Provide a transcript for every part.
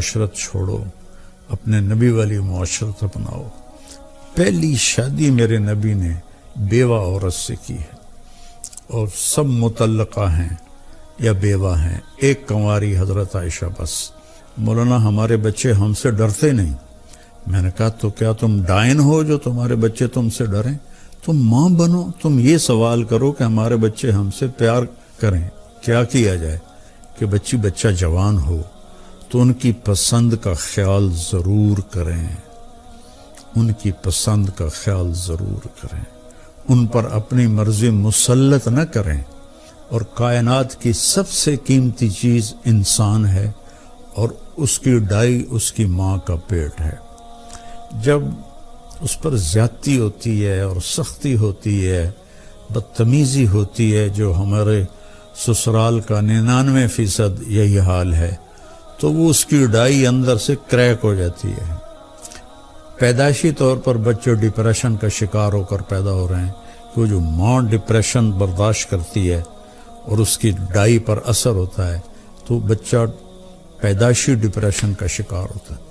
معاشرت چھوڑو، اپنے نبی والی معاشرت اپناؤ۔ پہلی شادی میرے نبی نے بیوہ عورت سے کی ہے، اور سب مطلقہ ہیں یا بیوہ ہیں، ایک کنواری حضرت عائشہ بس۔ مولانا ہمارے بچے ہم سے ڈرتے نہیں۔ میں نے کہا تو کیا تم ڈائن ہو جو تمہارے بچے تم سے ڈریں؟ تم ماں بنو، تم یہ سوال کرو کہ ہمارے بچے ہم سے پیار کریں، کیا کیا جائے کہ بچہ جوان ہو تو ان کی پسند کا خیال ضرور کریں، ان کی پسند کا خیال ضرور کریں، ان پر اپنی مرضی مسلط نہ کریں۔ اور کائنات کی سب سے قیمتی چیز انسان ہے، اور اس کی ڈائی اس کی ماں کا پیٹ ہے۔ جب اس پر زیادتی ہوتی ہے اور سختی ہوتی ہے، بدتمیزی ہوتی ہے، جو ہمارے سسرال کا 99% یہی حال ہے، تو وہ اس کی ڈائی اندر سے کریک ہو جاتی ہے۔ پیدائشی طور پر بچے ڈپریشن کا شکار ہو کر پیدا ہو رہے ہیں، کہ جو ماں ڈپریشن برداشت کرتی ہے اور اس کی ڈائی پر اثر ہوتا ہے تو بچہ پیدائشی ڈپریشن کا شکار ہوتا ہے۔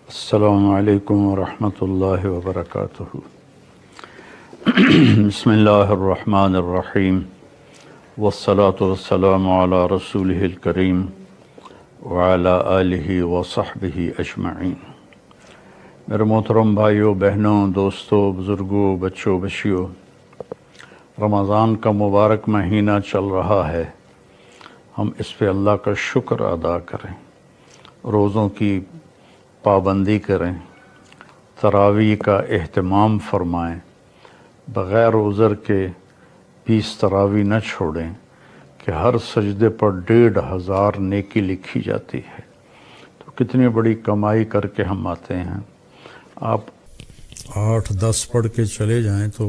السلام علیکم ورحمۃ اللہ وبرکاتہ۔ بسم اللہ الرحمن الرحیم، والصلاة والسلام علی رسولہ الکریم وعلی آلہ وصحبہ اجمعین۔ میرے محترم بھائیوں، بہنوں، دوستوں، بزرگوں، بچوں، بچیوں، رمضان کا مبارک مہینہ چل رہا ہے، ہم اس پہ اللہ کا شکر ادا کریں، روزوں کی پابندی کریں، تراویح کا اہتمام فرمائیں، بغیر عذر کے 20 تراویح نہ چھوڑیں کہ ہر سجدے پر 1500 نیکی لکھی جاتی ہے۔ تو کتنی بڑی کمائی کر کے ہم آتے ہیں۔ آپ 8-10 پڑھ کے چلے جائیں تو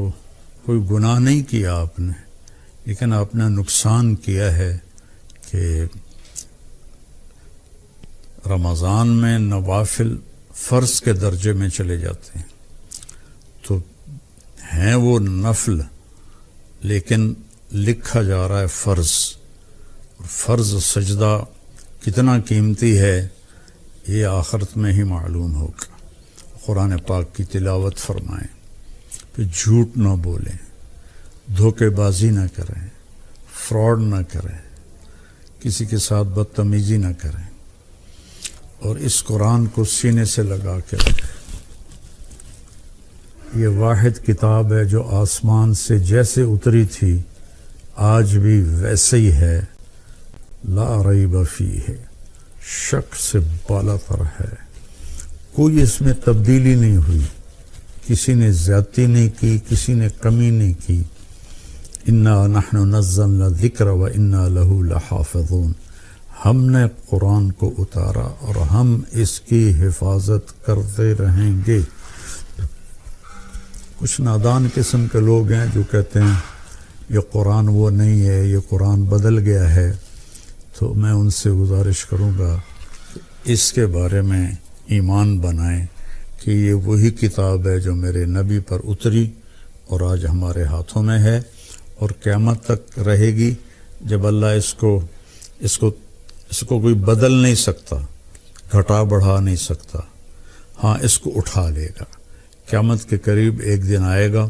کوئی گناہ نہیں کیا آپ نے، لیکن آپ نے نقصان کیا ہے کہ رمضان میں نوافل فرض کے درجے میں چلے جاتے ہیں، تو ہیں وہ نفل لیکن لکھا جا رہا ہے فرض، اور فرض سجدہ کتنا قیمتی ہے یہ آخرت میں ہی معلوم ہوگا۔ قرآن پاک کی تلاوت فرمائیں، پھر جھوٹ نہ بولیں، دھوکے بازی نہ کریں، فراڈ نہ کریں، کسی کے ساتھ بدتمیزی نہ کریں، اور اس قرآن کو سینے سے لگا کے رکھیں۔ یہ واحد کتاب ہے جو آسمان سے جیسے اتری تھی آج بھی ویسے ہی ہے، لا ریب فیہ، شک سے بالا تر ہے، کوئی اس میں تبدیلی نہیں ہوئی، کسی نے زیادتی نہیں کی، کسی نے کمی نہیں کی۔ انا نحن نزلنا الذکر وانا لہ لحافظون، ہم نے قرآن کو اتارا اور ہم اس کی حفاظت کرتے رہیں گے۔ کچھ نادان قسم کے لوگ ہیں جو کہتے ہیں یہ قرآن وہ نہیں ہے، یہ قرآن بدل گیا ہے، تو میں ان سے گزارش کروں گا کہ اس کے بارے میں ایمان بنائیں کہ یہ وہی کتاب ہے جو میرے نبی پر اتری اور آج ہمارے ہاتھوں میں ہے، اور قیامت تک رہے گی، جب اللہ اس کو کوئی بدل نہیں سکتا، گھٹا بڑھا نہیں سکتا، ہاں اس کو اٹھا لے گا۔ قیامت کے قریب ایک دن آئے گا،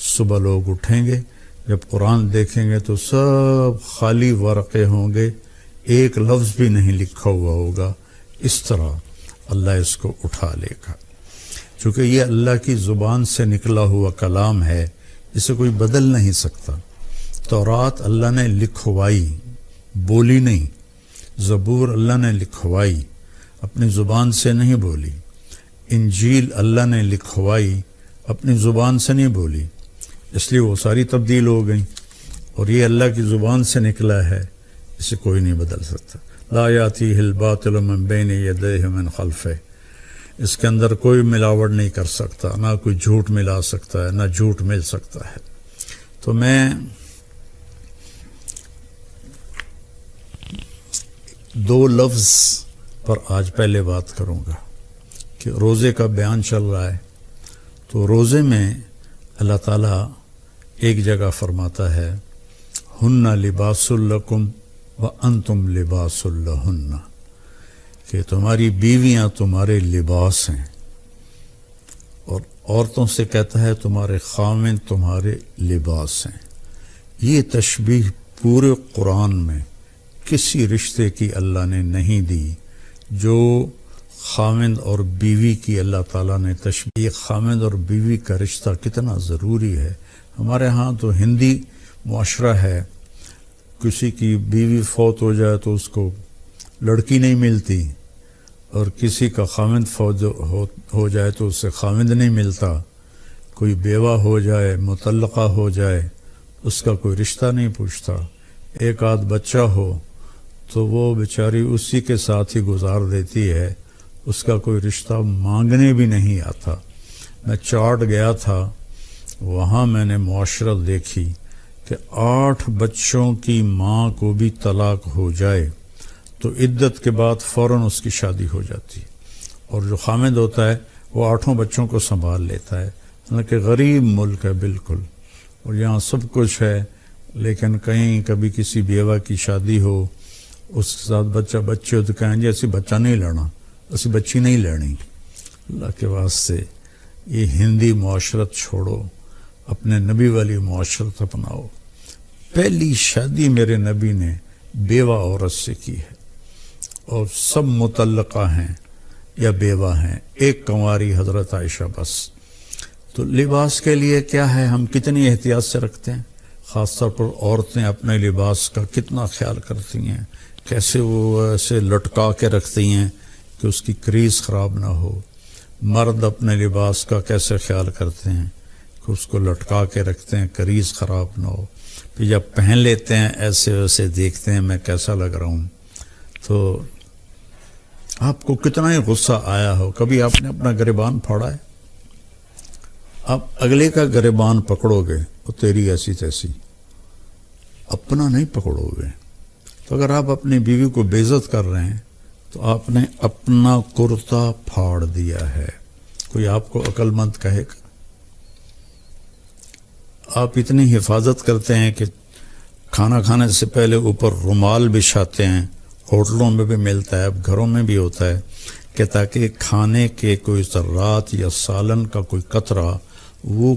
صبح لوگ اٹھیں گے، جب قرآن دیکھیں گے تو سب خالی ورقے ہوں گے، ایک لفظ بھی نہیں لکھا ہوا ہوگا۔ اس طرح اللہ اس کو اٹھا لے گا، چونکہ یہ اللہ کی زبان سے نکلا ہوا کلام ہے، اسے کوئی بدل نہیں سکتا۔ تورات اللہ نے لکھوائی، بولی نہیں، زبور اللہ نے لکھوائی، اپنی زبان سے نہیں بولی، انجیل اللہ نے لکھوائی، اپنی زبان سے نہیں بولی، اس لیے وہ ساری تبدیل ہو گئیں، اور یہ اللہ کی زبان سے نکلا ہے، اسے کوئی نہیں بدل سکتا۔ لا یاتیہ الباطل من بین یدیہ من خلفہ، اس کے اندر کوئی ملاوٹ نہیں کر سکتا، نہ کوئی جھوٹ ملا سکتا ہے، نہ جھوٹ مل سکتا ہے۔ تو میں دو لفظ پر آج پہلے بات کروں گا کہ روزے کا بیان چل رہا ہے، تو روزے میں اللہ تعالیٰ ایک جگہ فرماتا ہے ہن لباس لکم وانتم لباس لہن، کہ تمہاری بیویاں تمہارے لباس ہیں، اور عورتوں سے کہتا ہے تمہارے خاوند تمہارے لباس ہیں۔ یہ تشبیہ پورے قرآن میں کسی رشتے کی اللہ نے نہیں دی جو خاوند اور بیوی کی اللہ تعالیٰ نے تشبیہ۔ خاوند اور بیوی کا رشتہ کتنا ضروری ہے۔ ہمارے ہاں تو ہندی معاشرہ ہے، کسی کی بیوی فوت ہو جائے تو اس کو لڑکی نہیں ملتی، اور کسی کا خاوند فوت ہو جائے تو اسے خاوند نہیں ملتا، کوئی بیوہ ہو جائے، مطلقہ ہو جائے، اس کا کوئی رشتہ نہیں پوچھتا، ایک آدھ بچہ ہو تو وہ بیچاری اسی کے ساتھ ہی گزار دیتی ہے، اس کا کوئی رشتہ مانگنے بھی نہیں آتا۔ میں چاٹ گیا تھا، وہاں میں نے معاشرت دیکھی کہ 8 بچوں کی ماں کو بھی طلاق ہو جائے تو عدت کے بعد فوراً اس کی شادی ہو جاتی، اور جو خامد ہوتا ہے وہ 8 بچوں کو سنبھال لیتا ہے۔ حالانکہ غریب ملک ہے بالکل، اور یہاں سب کچھ ہے، لیکن کہیں کبھی کسی بیوہ کی شادی ہو، اس کے ساتھ بچے ہو تو کہیں جی اسی بچہ نہیں لینا، اسی بچی نہیں لینی۔ اللہ کے واسطے یہ ہندی معاشرت چھوڑو، اپنے نبی والی معاشرت اپناؤ۔ پہلی شادی میرے نبی نے بیوہ عورت سے کی ہے، اور سب مطلقہ ہیں یا بیوہ ہیں، ایک کنواری حضرت عائشہ بس۔ تو لباس کے لیے کیا ہے، ہم کتنی احتیاط سے رکھتے ہیں، خاص طور پر عورتیں اپنے لباس کا کتنا خیال کرتی ہیں، کیسے وہ ایسے لٹکا کے رکھتی ہیں کہ اس کی کریز خراب نہ ہو۔ مرد اپنے لباس کا کیسے خیال کرتے ہیں کہ اس کو لٹکا کے رکھتے ہیں، کریز خراب نہ ہو، پھر جب پہن لیتے ہیں ایسے ویسے دیکھتے ہیں میں کیسا لگ رہا ہوں۔ تو آپ کو کتنا ہی غصہ آیا ہو، کبھی آپ نے اپنا گریبان پھاڑا ہے؟ آپ اگلے کا گریبان پکڑو گے وہ تیری ایسی تیسی، اپنا نہیں پکڑو گے۔ تو اگر آپ اپنی بیوی کو بے عزت کر رہے ہیں تو آپ نے اپنا کرتا پھاڑ دیا ہے۔ کوئی آپ کو عقل مند کہے گا؟ آپ اتنی حفاظت کرتے ہیں کہ کھانا کھانے سے پہلے اوپر رومال بچھاتے ہیں، ہوٹلوں میں بھی ملتا ہے، اب گھروں میں بھی ہوتا ہے، کہ تاکہ کھانے کے کوئی ذرات یا سالن کا کوئی قطرہ وہ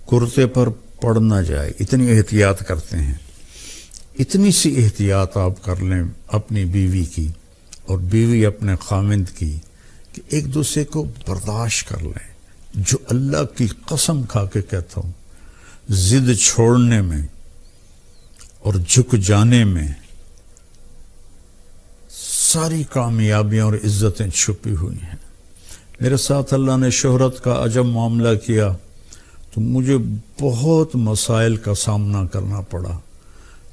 کرتے پر پڑ نہ جائے۔ اتنی احتیاط کرتے ہیں۔ اتنی سی احتیاط آپ کر لیں اپنی بیوی کی اور بیوی اپنے خاوند کی، کہ ایک دوسرے کو برداشت کر لیں۔ جو اللہ کی قسم کھا کے کہتا ہوں، ضد چھوڑنے میں اور جھک جانے میں ساری کامیابیاں اور عزتیں چھپی ہوئی ہیں۔ میرے ساتھ اللہ نے شہرت کا عجب معاملہ کیا تو مجھے بہت مسائل کا سامنا کرنا پڑا،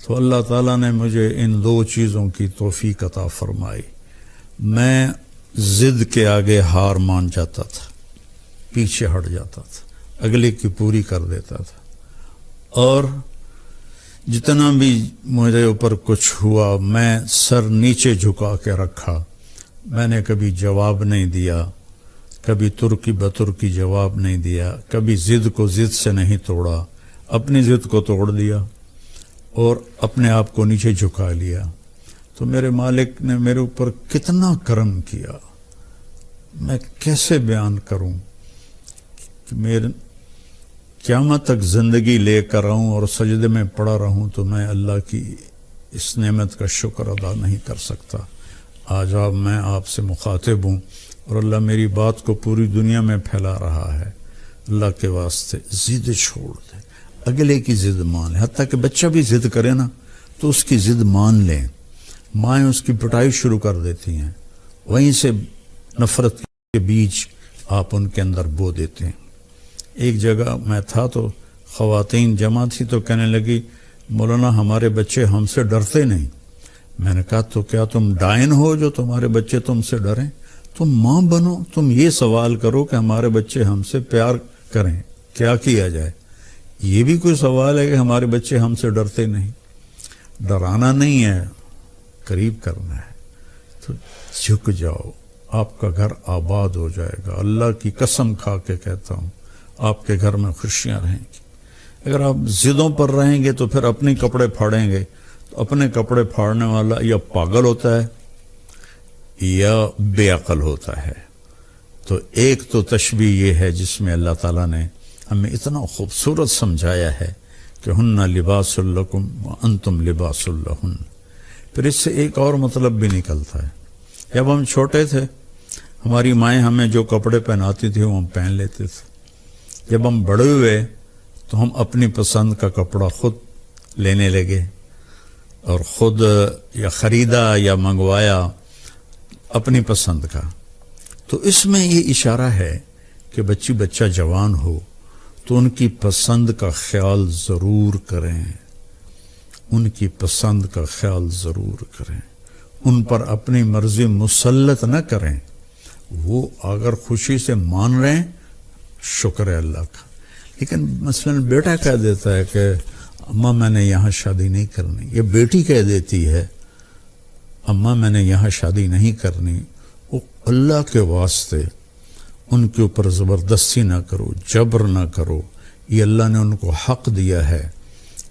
تو اللہ تعالیٰ نے مجھے ان 2 چیزوں کی توفیق عطا فرمائی۔ میں ضد کے آگے ہار مان جاتا تھا، پیچھے ہٹ جاتا تھا، اگلے کی پوری کر دیتا تھا، اور جتنا بھی مجھے اوپر کچھ ہوا میں سر نیچے جھکا کے رکھا۔ میں نے کبھی جواب نہیں دیا، کبھی ترکی بترکی جواب نہیں دیا، کبھی ضد کو ضد سے نہیں توڑا، اپنی ضد کو توڑ دیا اور اپنے آپ کو نیچے جھکا لیا۔ تو میرے مالک نے میرے اوپر کتنا کرم کیا، میں کیسے بیان کروں کہ میرے قیامت تک زندگی لے کر رہوں اور سجدے میں پڑا رہوں تو میں اللہ کی اس نعمت کا شکر ادا نہیں کر سکتا۔ آج میں آپ سے مخاطب ہوں اور اللہ میری بات کو پوری دنیا میں پھیلا رہا ہے۔ اللہ کے واسطے ضد چھوڑ دے، اگلے کی ضد مان لیں، حتیٰ کہ بچہ بھی ضد کرے نا تو اس کی ضد مان لیں۔ مائیں اس کی پٹائی شروع کر دیتی ہیں، وہیں سے نفرت کے بیج آپ ان کے اندر بو دیتے ہیں۔ ایک جگہ میں تھا تو خواتین جمع تھی تو کہنے لگی مولانا ہمارے بچے ہم سے ڈرتے نہیں. میں نے کہا تو کیا تم ڈائن ہو جو تمہارے بچے تم سے ڈریں؟ تم ماں بنو، تم یہ سوال کرو کہ ہمارے بچے ہم سے پیار کریں، کیا کیا جائے؟ یہ بھی کوئی سوال ہے کہ ہمارے بچے ہم سے ڈرتے نہیں؟ ڈرانا نہیں ہے، قریب کرنا ہے. تو جھک جاؤ، آپ کا گھر آباد ہو جائے گا. اللہ کی قسم کھا کے کہتا ہوں آپ کے گھر میں خوشیاں رہیں گی. اگر آپ ضدوں پر رہیں گے تو پھر اپنے کپڑے پھاڑیں گے. تو اپنے کپڑے پھاڑنے والا یا پاگل ہوتا ہے یا بے عقل ہوتا ہے. تو ایک تو تشبیہ یہ ہے جس میں اللہ تعالیٰ نے ہمیں اتنا خوبصورت سمجھایا ہے کہ ہن لباس لکم وانتم لباس لہن. پھر اس سے ایک اور مطلب بھی نکلتا ہے. جب ہم چھوٹے تھے ہماری مائیں ہمیں جو کپڑے پہناتی تھی وہ ہم پہن لیتے تھے. جب ہم بڑے ہوئے تو ہم اپنی پسند کا کپڑا خود لینے لگے اور خود یا خریدا یا منگوایا اپنی پسند کا. تو اس میں یہ اشارہ ہے کہ بچہ جوان ہو تو ان کی پسند کا خیال ضرور کریں، ان کی پسند کا خیال ضرور کریں، ان پر اپنی مرضی مسلط نہ کریں. وہ اگر خوشی سے مان رہے ہیں شکر ہے اللہ کا. لیکن مثلا بیٹا کہہ دیتا ہے کہ اماں میں نے یہاں شادی نہیں کرنی، یا بیٹی کہہ دیتی ہے اماں میں نے یہاں شادی نہیں کرنی، وہ اللہ کے واسطے ان کے اوپر زبردستی نہ کرو، جبر نہ کرو. یہ اللہ نے ان کو حق دیا ہے،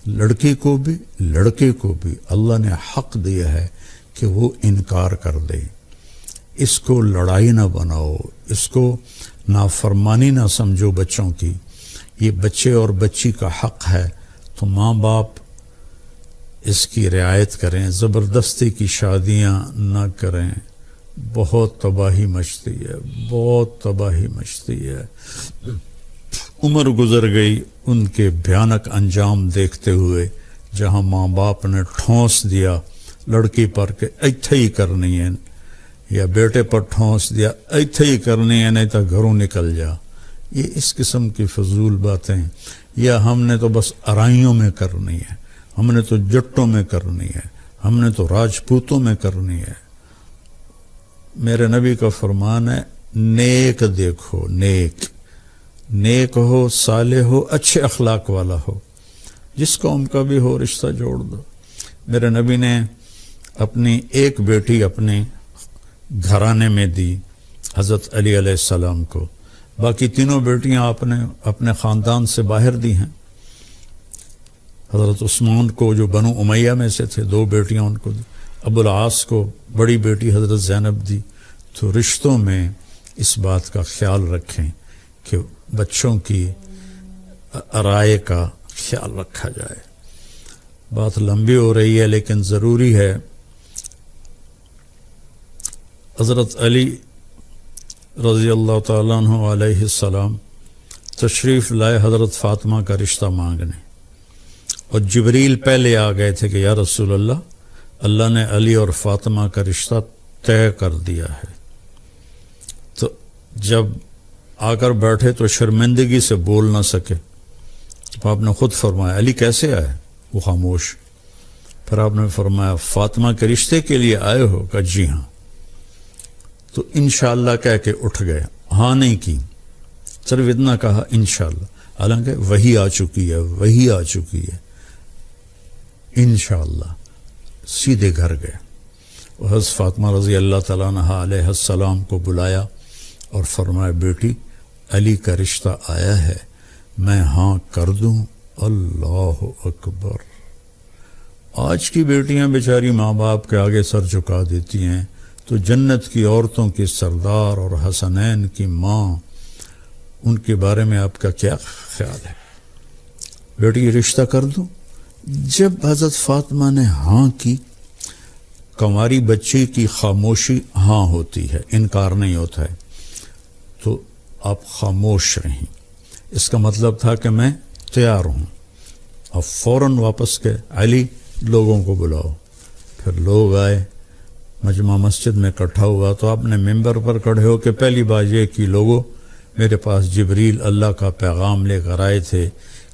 لڑکی کو بھی لڑکے کو بھی اللہ نے حق دیا ہے کہ وہ انکار کر دے. اس کو لڑائی نہ بناؤ، اس کو نافرمانی نہ سمجھو بچوں کی. یہ بچے اور بچی کا حق ہے تو ماں باپ اس کی رعایت کریں، زبردستی کی شادیاں نہ کریں. بہت تباہی مچتی ہے، بہت تباہی مچتی ہے. عمر گزر گئی ان کے بھیانک انجام دیکھتے ہوئے جہاں ماں باپ نے ٹھونس دیا لڑکی پر کہ ایتھے ہی کرنی ہے، یا بیٹے پر ٹھونس دیا ایتھے ہی کرنی ہے نہیں تو گھروں نکل جا. یہ اس قسم کی فضول باتیں، یا ہم نے تو بس ارائیوں میں کرنی ہے، ہم نے تو جٹوں میں کرنی ہے، ہم نے تو راجپوتوں میں کرنی ہے. میرے نبی کا فرمان ہے نیک دیکھو، نیک ہو، صالح ہو، اچھے اخلاق والا ہو، جس قوم کا بھی ہو رشتہ جوڑ دو. میرے نبی نے اپنی ایک بیٹی اپنے گھرانے میں دی حضرت علی علیہ السلام کو، باقی تینوں بیٹیاں آپ نے اپنے خاندان سے باہر دی ہیں. حضرت عثمان کو جو بنو امیہ میں سے تھے 2 بیٹیاں ان کو دی، ابو العاص کو بڑی بیٹی حضرت زینب دی. تو رشتوں میں اس بات کا خیال رکھیں کہ بچوں کی رائے کا خیال رکھا جائے. بات لمبی ہو رہی ہے لیکن ضروری ہے. حضرت علی رضی اللہ تعالیٰ عنہ علیہ السلام تشریف لائے حضرت فاطمہ کا رشتہ مانگنے، اور جبریل پہلے آ گئے تھے کہ یا رسول اللہ، اللہ نے علی اور فاطمہ کا رشتہ طے کر دیا ہے. تو جب آ کر بیٹھے تو شرمندگی سے بول نہ سکے، تو آپ نے خود فرمایا علی کیسے آئے؟ وہ خاموش. پھر آپ نے فرمایا فاطمہ کے رشتے کے لیے آئے ہو؟ کہا جی ہاں. تو انشاءاللہ کہہ کے اٹھ گئے، ہاں نہیں کی، صرف اتنا کہا انشاءاللہ، حالانکہ وہی آ چکی ہے. انشاءاللہ سیدھے گھر گئے. حضرت فاطمہ رضی اللہ تعالیٰ عنہ علیہ السلام کو بلایا اور فرمایا بیٹی علی کا رشتہ آیا ہے، میں ہاں کر دوں؟ اللہ اکبر. آج کی بیٹیاں بیچاری ماں باپ کے آگے سر جھکا دیتی ہیں، تو جنت کی عورتوں کی سردار اور حسنین کی ماں، ان کے بارے میں آپ کا کیا خیال ہے؟ بیٹی رشتہ کر دوں؟ جب حضرت فاطمہ نے ہاں کی، کنواری بچی کی خاموشی ہاں ہوتی ہے، انکار نہیں ہوتا ہے، تو آپ خاموش رہیں. اس کا مطلب تھا کہ میں تیار ہوں. اب فوراً واپس گئے، علی لوگوں کو بلاؤ. پھر لوگ آئے، مجمع مسجد میں اکٹھا ہوا. تو آپ نے ممبر پر کھڑے ہو کے پہلی بات یہ کی لوگوں میرے پاس جبریل اللہ کا پیغام لے کر آئے تھے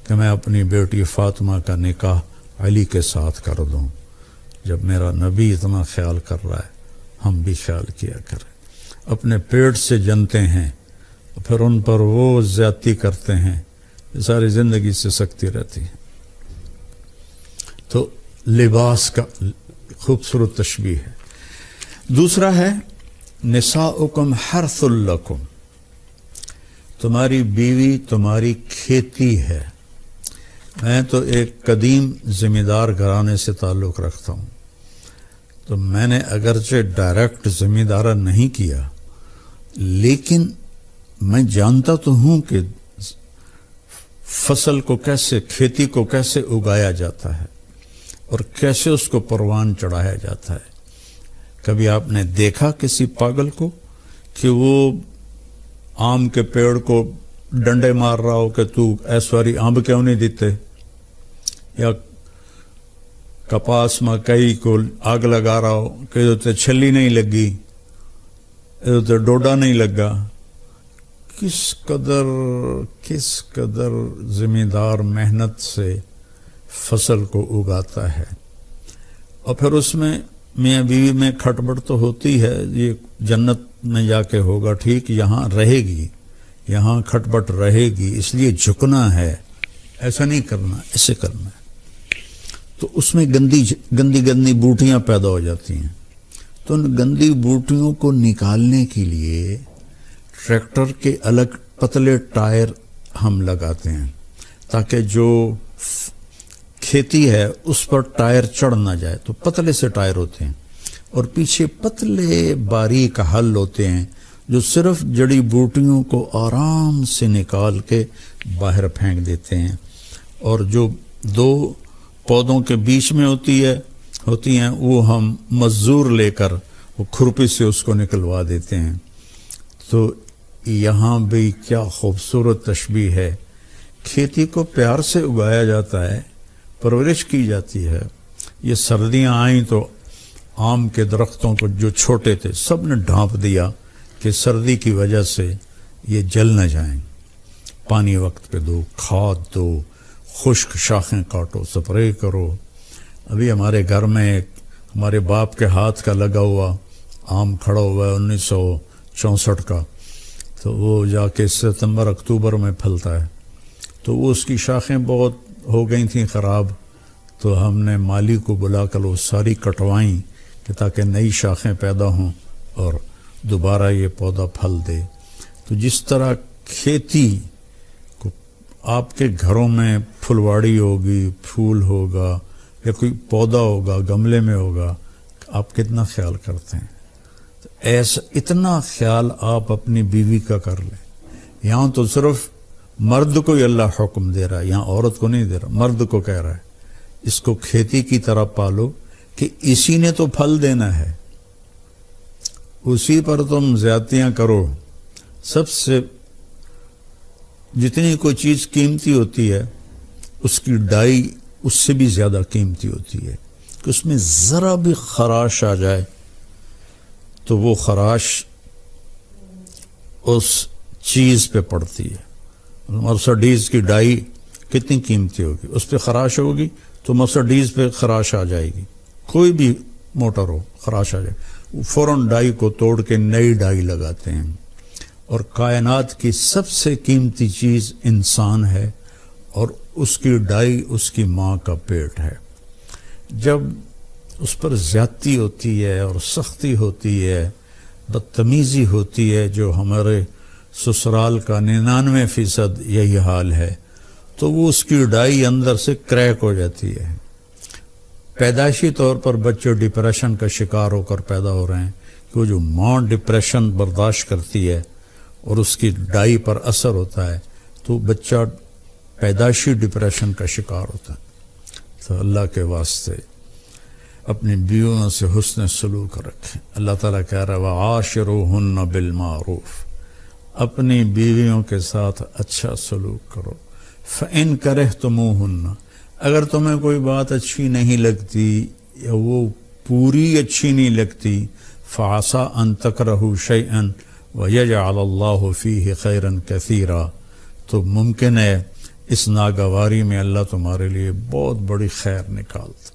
کہ میں اپنی بیٹی فاطمہ کا نکاح علی کے ساتھ کر دوں. جب میرا نبی اتنا خیال کر رہا ہے ہم بھی خیال کیا کریں. اپنے پیٹ سے جنتے ہیں پھر ان پر وہ زیادتی کرتے ہیں، ساری زندگی سے سکتی رہتی ہے. تو لباس کا خوبصورت تشبیہ ہے. دوسرا ہے نساؤکم حرث لکم، تمہاری بیوی تمہاری کھیتی ہے. میں تو ایک قدیم زمیندار گھرانے سے تعلق رکھتا ہوں، تو میں نے اگرچہ ڈائریکٹ زمیندارہ نہیں کیا لیکن میں جانتا تو ہوں کہ فصل کو کیسے، کھیتی کو کیسے اگایا جاتا ہے اور کیسے اس کو پروان چڑھایا جاتا ہے. کبھی آپ نے دیکھا کسی پاگل کو کہ وہ آم کے پیڑ کو ڈنڈے مار رہا ہو کہ تو ایسواری آم کیوں نہیں دیتے، یا کپاس مکئی کو آگ لگا رہا ہو کہ ادھر چھلی نہیں لگی، ادھر ڈوڈا نہیں لگا. کس قدر زمیندار محنت سے فصل کو اگاتا ہے. اور پھر اس میں میاں بیوی میں کھٹبڑ تو ہوتی ہے، یہ جنت میں جا کے ہوگا ٹھیک، یہاں رہے گی، یہاں کھٹبٹ رہے گی، اس لیے جھکنا ہے، ایسا نہیں کرنا، ایسے کرنا ہے. تو اس میں گندی بوٹیاں پیدا ہو جاتی ہیں. تو ان گندی بوٹیوں کو نکالنے کے لیے ٹریکٹر کے الگ پتلے ٹائر ہم لگاتے ہیں تاکہ جو کھیتی ہے اس پر ٹائر چڑھ نہ جائے. تو پتلے سے ٹائر ہوتے ہیں اور پیچھے پتلے باریک حل ہوتے ہیں جو صرف جڑی بوٹیوں کو آرام سے نکال کے باہر پھینک دیتے ہیں. اور جو دو پودوں کے بیچ میں ہوتی ہیں وہ ہم مزدور لے کر وہ کھرپی سے اس کو نکلوا دیتے ہیں. تو یہاں بھی کیا خوبصورت تشبیہ ہے. کھیتی کو پیار سے اگایا جاتا ہے، پرورش کی جاتی ہے. یہ سردیاں آئیں تو آم کے درختوں کو جو چھوٹے تھے سب نے ڈھانپ دیا کہ سردی کی وجہ سے یہ جل نہ جائیں. پانی وقت پہ دو، کھاد دو، خشک شاخیں کاٹو، سپرے کرو. ابھی ہمارے گھر میں ایک ہمارے باپ کے ہاتھ کا لگا ہوا آم کھڑا ہوا ہے 1964 کا، تو وہ جا کے ستمبر اکتوبر میں پھلتا ہے. تو وہ اس کی شاخیں بہت ہو گئی تھیں خراب، تو ہم نے مالی کو بلا کر وہ ساری کٹوائیں کہ تاکہ نئی شاخیں پیدا ہوں اور دوبارہ یہ پودا پھل دے. تو جس طرح کھیتی کو آپ کے گھروں میں پھلواڑی ہوگی، پھول ہوگا یا کوئی پودا ہوگا گملے میں ہوگا، آپ کتنا خیال کرتے ہیں. ایسا اتنا خیال آپ اپنی بیوی کا کر لیں. یہاں تو صرف مرد کو ہی اللہ حکم دے رہا ہے، یہاں عورت کو نہیں دے رہا، مرد کو کہہ رہا ہے اس کو کھیتی کی طرح پالو کہ اسی نے تو پھل دینا ہے، اسی پر تم زیادتیاں کرو. سب سے جتنی کوئی چیز قیمتی ہوتی ہے اس کی ڈائی اس سے بھی زیادہ قیمتی ہوتی ہے کہ اس میں ذرا بھی خراش آ جائے تو وہ خراش اس چیز پہ پڑتی ہے. مرسڈیز کی ڈائی کتنی قیمتی ہوگی، اس پہ خراش ہوگی تو مرسڈیز پہ خراش آ جائے گی. کوئی بھی موٹر ہو خراش آ جائے، فوراً ڈائی کو توڑ کے نئی ڈائی لگاتے ہیں. اور کائنات کی سب سے قیمتی چیز انسان ہے اور اس کی ڈائی اس کی ماں کا پیٹ ہے. جب اس پر زیادتی ہوتی ہے اور سختی ہوتی ہے، بدتمیزی ہوتی ہے، جو ہمارے سسرال کا 99% یہی حال ہے، تو وہ اس کی ڈائی اندر سے کریک ہو جاتی ہے. پیدائشی طور پر بچے ڈپریشن کا شکار ہو کر پیدا ہو رہے ہیں کہ وہ جو ماں ڈپریشن برداشت کرتی ہے اور اس کی ڈائی پر اثر ہوتا ہے تو بچہ پیدائشی ڈپریشن کا شکار ہوتا ہے. تو اللہ کے واسطے اپنی بیویوں سے حسن سلوک رکھیں. اللہ تعالیٰ کہہ رہا ہے وَعَاشِرُوهُنَّ بِالْمَعْرُوفِ، اپنی بیویوں کے ساتھ اچھا سلوک کرو. فَإِن كَرِهْتُمُوهُنَّ، اگر تمہیں کوئی بات اچھی نہیں لگتی یا وہ پوری اچھی نہیں لگتی، فَعَسَىٰ أَن تَكْرَهُوا شَيْئًا وَيَجْعَلَ اللَّهُ فِيهِ خَيْرًا كَثِيرًا، تو ممکن ہے اس ناگواری میں اللہ تمہارے لیے بہت بڑی خیر نکالتا۔